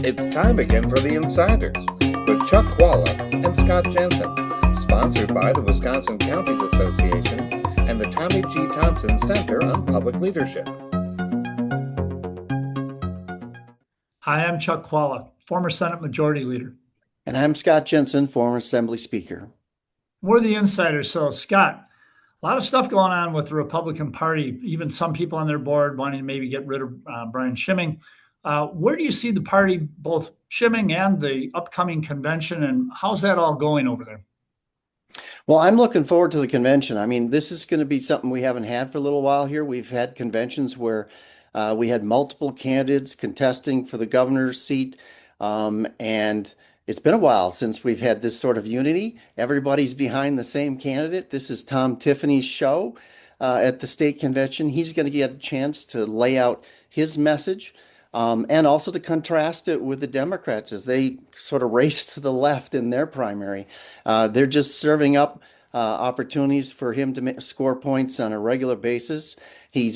It's time again for the Insiders with Chuck Chvala and Scott Jensen, sponsored by the Wisconsin Counties Association and the Tommy G. Thompson Center on Public Leadership. Hi, I'm Chuck Chvala, former Senate Majority Leader. And I'm Scott Jensen, former Assembly Speaker. We're the Insiders. So, Scott, a lot of stuff going on with the Republican Party, even some people on their board wanting to maybe get rid of Brian Schimming. Where do you see the party, both Schimming and the upcoming convention, and how's that all going over there? Well, I'm looking forward to the convention. I mean, this is going to be something we haven't had for a little while here. We've had conventions where we had multiple candidates contesting for the governor's seat, and it's been a while since we've had this sort of unity. Everybody's behind the same candidate. This is Tom Tiffany's show at the state convention. He's going to get a chance to lay out his message. And also to contrast it with the Democrats as they sort of race to the left in their primary. They're just serving up opportunities for him to score points on a regular basis. He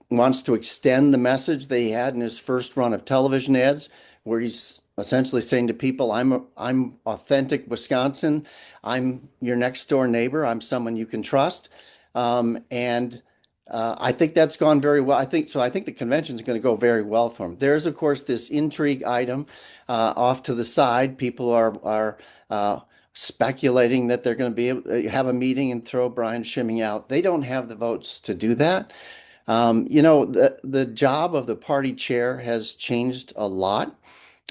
wants to extend the message that he had in his first run of television ads, where he's essentially saying to people, I'm authentic Wisconsin. I'm your next door neighbor. I'm someone you can trust. I think that's gone very well. I think the convention is going to go very well for him. There's, of course, this intrigue item off to the side. People are speculating that they're going to be able to have a meeting and throw Brian Schimming out. They don't have the votes to do that. The job of the party chair has changed a lot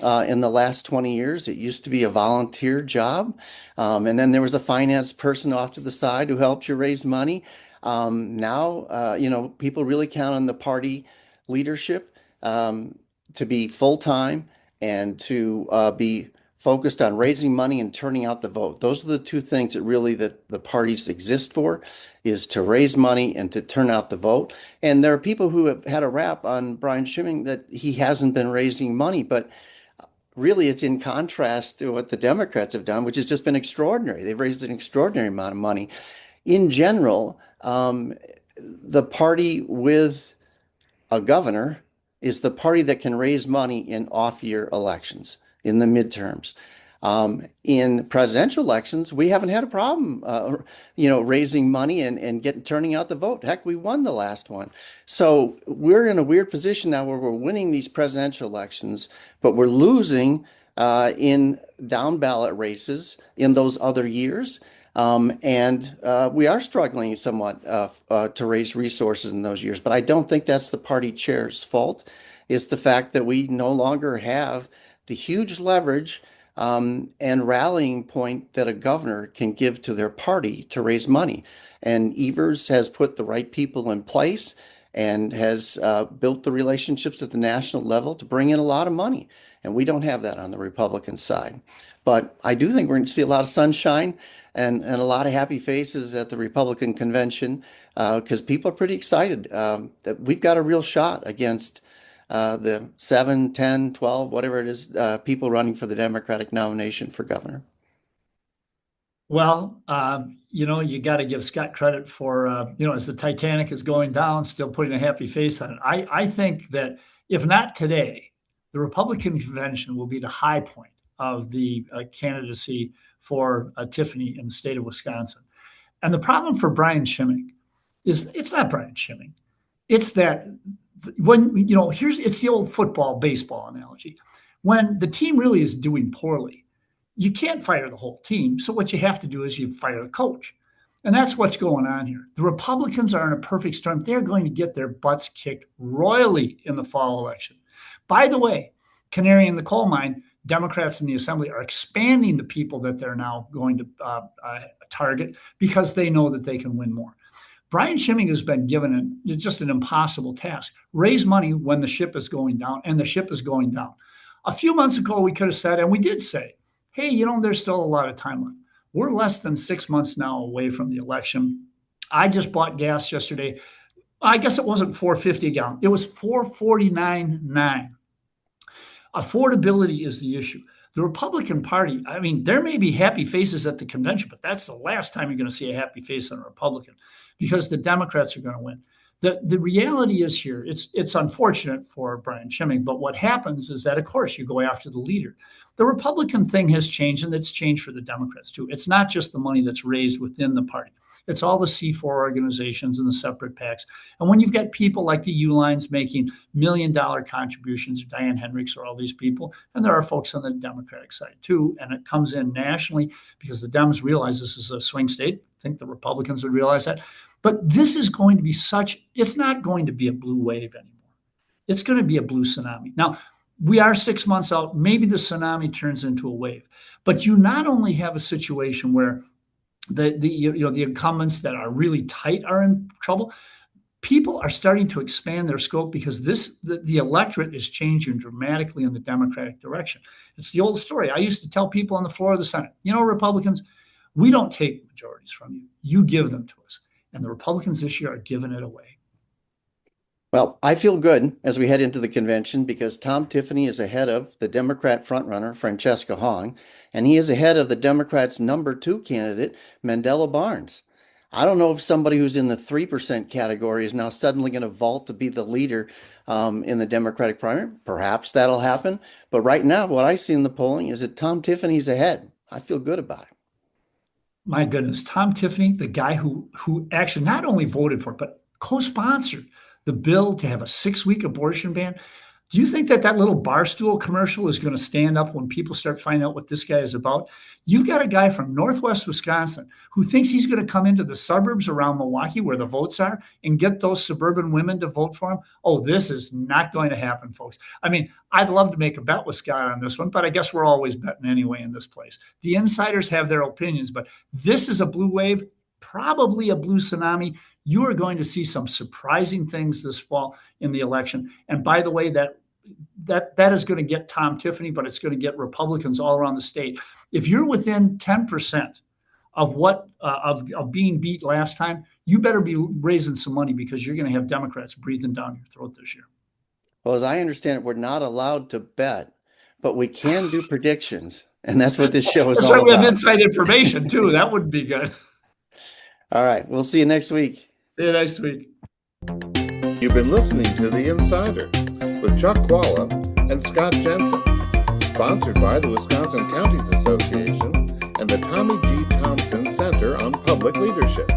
in the last 20 years. It used to be a volunteer job. And then there was a finance person off to the side who helped you raise money. Now, people really count on the party leadership to be full-time and to be focused on raising money and turning out the vote. Those are the two things that the parties exist for, is to raise money and to turn out the vote. And there are people who have had a rap on Brian Schimming that he hasn't been raising money, but really it's in contrast to what the Democrats have done, which has just been extraordinary. They've raised an extraordinary amount of money. In general, the party with a governor is the party that can raise money in off-year elections, in the midterms. In presidential elections, we haven't had a problem, raising money and turning out the vote. Heck, we won the last one. So we're in a weird position now where we're winning these presidential elections, but we're losing in down ballot races in those other years. We are struggling somewhat to raise resources in those years, but I don't think that's the party chair's fault. It's the fact that we no longer have the huge leverage and rallying point that a governor can give to their party to raise money. And Evers has put the right people in place and has built the relationships at the national level to bring in a lot of money. And we don't have that on the Republican side. But I do think we're going to see a lot of sunshine and a lot of happy faces at the Republican convention because people are pretty excited that we've got a real shot against the 7, 10, 12, whatever it is, people running for the Democratic nomination for governor. Well, you got to give Scott credit for, as the Titanic is going down, still putting a happy face on it. I think that if not today, the Republican convention will be the high point of the candidacy for Tiffany in the state of Wisconsin. And the problem for Brian Schimming is it's not Brian Schimming. It's that it's the old football, baseball analogy. When the team really is doing poorly, you can't fire the whole team. So what you have to do is you fire the coach. And that's what's going on here. The Republicans are in a perfect storm. They're going to get their butts kicked royally in the fall election. By the way, canary in the coal mine, Democrats in the assembly are expanding the people that they're now going to target because they know that they can win more. Brian Schimming has been given just an impossible task. Raise money when the ship is going down, and the ship is going down. A few months ago, we could have said, and we did say, hey, there's still a lot of time left. We're less than 6 months now away from the election. I just bought gas yesterday. I guess it wasn't $4.50 a gallon. It was $4.49.9. Affordability is the issue. The Republican Party, there may be happy faces at the convention, but that's the last time you're going to see a happy face on a Republican because the Democrats are going to win. The reality is here, it's unfortunate for Brian Chimming, but what happens is that, of course, you go after the leader. The Republican thing has changed, and it's changed for the Democrats too. It's not just the money that's raised within the party. It's all the C4 organizations and the separate PACs. And when you've got people like the Uihleins making $1 million contributions, or Diane Hendricks, or all these people, and there are folks on the Democratic side too, and it comes in nationally because the Dems realize this is a swing state. I think the Republicans would realize that. But this is going to be it's not going to be a blue wave anymore. It's going to be a blue tsunami. Now, we are 6 months out. Maybe the tsunami turns into a wave. But you not only have a situation where the incumbents that are really tight are in trouble, people are starting to expand their scope because the electorate is changing dramatically in the Democratic direction. It's the old story. I used to tell people on the floor of the Senate, Republicans, we don't take majorities from you. You give them to us. And the Republicans this year are giving it away. Well, I feel good as we head into the convention because Tom Tiffany is ahead of the Democrat frontrunner, Francesca Hong, and he is ahead of the Democrats' number 2 candidate, Mandela Barnes. I don't know if somebody who's in the 3% category is now suddenly going to vault to be the leader in the Democratic primary. Perhaps that'll happen. But right now, what I see in the polling is that Tom Tiffany's ahead. I feel good about it. My goodness, Tom Tiffany, the guy who actually not only voted for it, but co-sponsored the bill to have a 6-week abortion ban. Do you think that little Barstool commercial is going to stand up when people start finding out what this guy is about? You've got a guy from Northwest Wisconsin who thinks he's going to come into the suburbs around Milwaukee where the votes are and get those suburban women to vote for him. Oh, this is not going to happen, folks. I mean, I'd love to make a bet with Scott on this one, but I guess we're always betting anyway in this place. The insiders have their opinions, but this is a blue wave, probably a blue tsunami. You are going to see some surprising things this fall in the election. And by the way, that is going to get Tom Tiffany, but it's going to get Republicans all around the state. If you're within 10% of what of being beat last time, you better be raising some money because you're going to have Democrats breathing down your throat this year. Well, as I understand it, we're not allowed to bet, but we can do predictions. And that's what this show is all about. That's why we have inside information too. That would be good. All right. We'll see you next week. See you next week. You've been listening to The Insider with Chuck Chvala and Scott Jensen, sponsored by the Wisconsin Counties Association and the Tommy G. Thompson Center on Public Leadership.